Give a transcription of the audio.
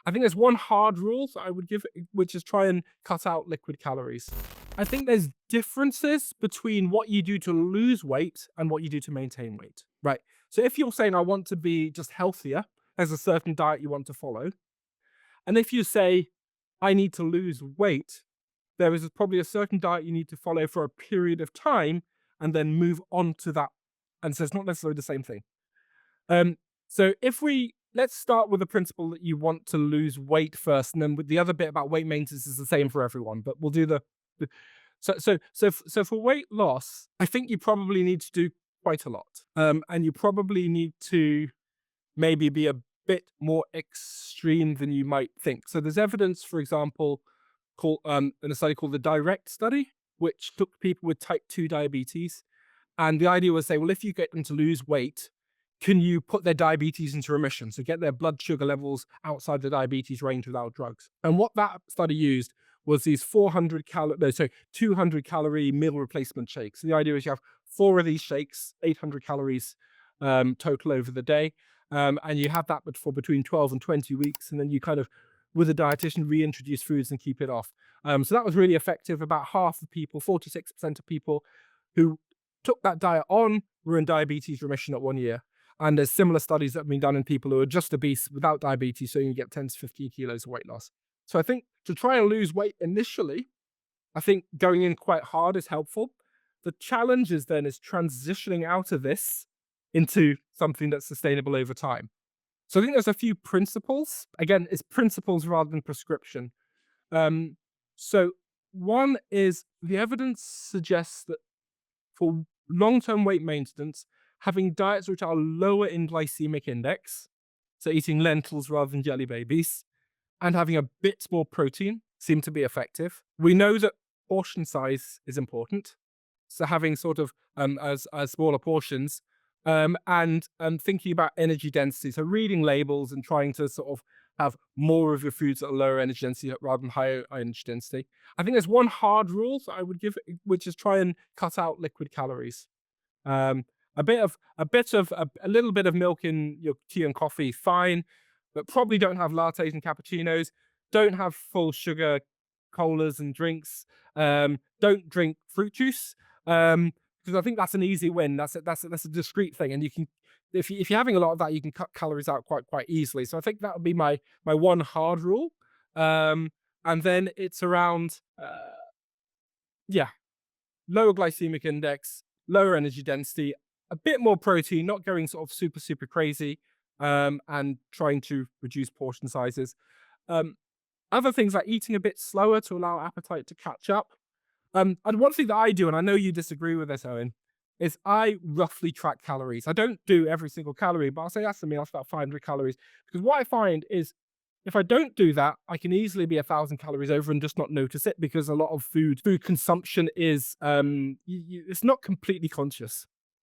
I think there's one hard rule that I would give, which is try and cut out liquid calories. I think there's differences between what you do to lose weight and what you do to maintain weight, right? So if you're saying I want to be just healthier, there's a certain diet you want to follow. And if you say I need to lose weight, there is probably a certain diet you need to follow for a period of time and then move on to that. And so it's not necessarily the same thing. So let's start with the principle that you want to lose weight first, and then with the other bit about weight maintenance is the same for everyone. But we'll do so for weight loss, I think you probably need to do quite a lot, and you probably need to maybe be a bit more extreme than you might think. So there's evidence, for example, in a study called the DIRECT study, which took people with type 2 diabetes, and the idea was say, well, if you get them to lose weight, can you put their diabetes into remission? So get their blood sugar levels outside the diabetes range without drugs. And what that study used was these 200 calorie meal replacement shakes. So the idea is you have 4 of these shakes, 800 calories total over the day. And you have that for between 12 and 20 weeks. And then you kind of, with a dietitian, reintroduce foods and keep it off. So that was really effective. About half of people, 46% of people who took that diet on were in diabetes remission at 1 year. And there's similar studies that have been done in people who are just obese without diabetes, so you can get 10 to 15 kilos of weight loss. So I think to try and lose weight initially, I think going in quite hard is helpful. The challenge is transitioning out of this into something that's sustainable over time. So I think there's a few principles. Again, it's principles rather than prescription. So one is the evidence suggests that for long-term weight maintenance, having diets which are lower in glycemic index, so eating lentils rather than jelly babies, and having a bit more protein seem to be effective. We know that portion size is important, so having sort of as smaller portions, and thinking about energy density, so reading labels and trying to sort of have more of your foods at a lower energy density rather than higher energy density. I think there's one hard rule that I would give, which is try and cut out liquid calories. A little bit of milk in your tea and coffee, fine, but probably don't have lattes and cappuccinos. Don't have full sugar colas and drinks. Don't drink fruit juice, because I think that's an easy win. That's a discrete thing, and you can, if you're having a lot of that, you can cut calories out quite easily. So I think that would be my one hard rule. And then it's around lower glycemic index, lower energy density, a bit more protein, not going sort of super crazy, and trying to reduce portion sizes. Other things like eating a bit slower to allow appetite to catch up. And one thing that I do, and I know you disagree with this, Owen, is I roughly track calories. I don't do every single calorie, but I'll say that's a meal, that's about 500 calories. Because what I find is if I don't do that, I can easily be 1,000 calories over and just not notice it, because a lot of food consumption is, it's not completely conscious.